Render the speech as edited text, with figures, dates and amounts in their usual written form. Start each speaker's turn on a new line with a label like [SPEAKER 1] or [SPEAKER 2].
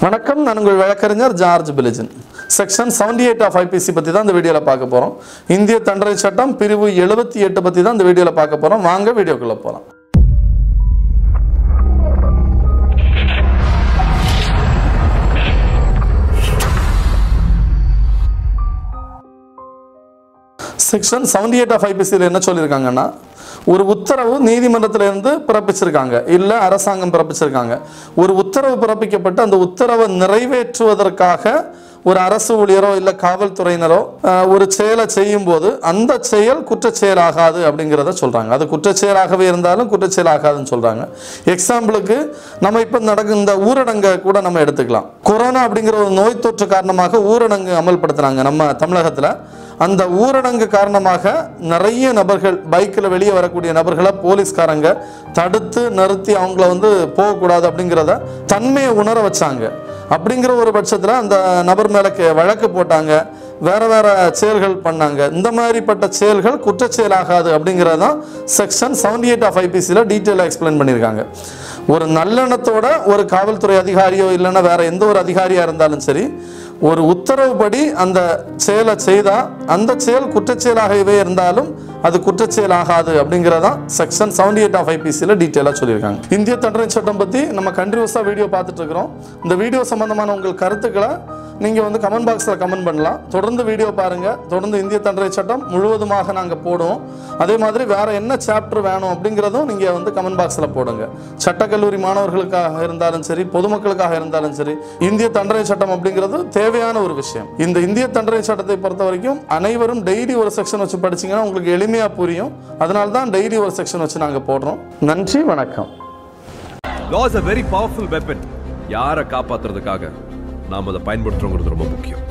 [SPEAKER 1] வணக்கம், நான் உங்கள் வழக்கறிஞர் ஜார்ஜ் பிலிஜன். செக்ஷன் 78 ஆஃப் IPC பற்றி தான் இந்த வீடியோவில் பார்க்க போகிறோம். இந்திய தண்டனை சட்டம் பிரிவு 78 பற்றி தான் இந்த வீடியோவில் பார்க்க போகிறோம். வாங்க வீடியோக்குள்ளே போகலாம். செக்ஷன் 78 ஆஃப் IPCயில் என்ன சொல்லியிருக்காங்கன்னா, ஒரு உத்தரவு நீதிமன்றத்திலிருந்து பிறப்பிச்சிருக்காங்க, இல்லை அரசாங்கம் பிறப்பிச்சிருக்காங்க. ஒரு உத்தரவு பிறப்பிக்கப்பட்டு அந்த உத்தரவை நிறைவேற்றுவதற்காக ஒரு அரசு ஊழியரோ இல்லை காவல்துறையினரோ ஒரு செயலை செய்யும் போது அந்த செயல் குற்றச்செயலாகாது அப்படிங்கிறத சொல்கிறாங்க. அது குற்றச்செயலாகவே இருந்தாலும் குற்றச்செயலாகாதுன்னு சொல்கிறாங்க. எக்ஸாம்பிளுக்கு நம்ம இப்போ நடக்கும் இந்த ஊரடங்கை கூட நம்ம எடுத்துக்கலாம். கொரோனா அப்படிங்கிற ஒரு நோய் தொற்று காரணமாக ஊரடங்கு அமல்படுத்துனாங்க நம்ம தமிழகத்தில். அந்த ஊரடங்கு காரணமாக நிறைய நபர்கள் பைக்கில் வெளியே வரக்கூடிய நபர்களை போலீஸ்காரங்க தடுத்து நிறுத்தி அவங்கள போகக்கூடாது அப்படிங்கிறத தன்மையை உணர வச்சாங்க. அப்படிங்கிற ஒரு பட்சத்தில் அந்த நபர் மேலே வழக்கு போட்டாங்க, வேற வேற செயல்கள் பண்ணாங்க. இந்த மாதிரிப்பட்ட செயல்கள் குற்றச்செயலாகாது அப்படிங்கிறதான் செக்ஷன் 78 ஆஃப் IPCயில் டீட்டெயிலாக எக்ஸ்பிளைன் பண்ணியிருக்காங்க. ஒரு நல்லெண்ணத்தோட ஒரு காவல்துறை அதிகாரியோ இல்லைன்னா வேற எந்த ஒரு அதிகாரியாக இருந்தாலும் சரி, ஒரு உத்தரவுப்படி அந்த செயலை செய்தால் அந்த செயல் குற்றச்செயலாகவே இருந்தாலும் அது குற்றச்செயலாகாது அப்படிங்கிறதான் செக்ஷன் 78 ஆஃப் IPCயில் டீட்டெயிலாக சொல்லியிருக்காங்க. இந்திய தண்டனை சட்டம் பற்றி நம்ம கண்டினியூஸாக வீடியோ பார்த்துட்டு இருக்கிறோம். இந்த வீடியோ சம்பந்தமான உங்கள் கருத்துக்களை நீங்கள் கமெண்ட் பாக்ஸில் கமெண்ட் பண்ணலாம். தொடர்ந்து வீடியோ பாருங்கள். தொடர்ந்து இந்திய தண்டனை சட்டம் முழுவதுமாக நாங்கள் போடுவோம். அதே மாதிரி வேறு என்ன சாப்டர் வேணும் அப்படிங்கிறதும் நீங்கள் கமெண்ட் பாக்ஸில் போடுங்க. சட்டக்கல்லூரி மாணவர்களுக்காக இருந்தாலும் சரி, பொதுமக்களுக்காக இருந்தாலும் சரி, இந்திய தண்டனை சட்டம் அப்படிங்கிறது தேவையான ஒரு விஷயம். இந்த இந்திய தண்டனை சட்டத்தை பொறுத்த வரைக்கும் அனைவரும் டெய்லி ஒரு செக்ஷன் வச்சு படிச்சிங்கன்னா உங்களுக்கு எளிமையாக புரியும். அதனால தான் டெய்லி ஒரு செக்ஷன் வச்சு நாங்கள் போடுறோம். நன்றி, வணக்கம்.
[SPEAKER 2] Law is a very powerful weapon. யாரை காப்பாற்றுறதுக்காக நாம் அதை பயன்படுத்துறோங்கிறது ரொம்ப முக்கியம்.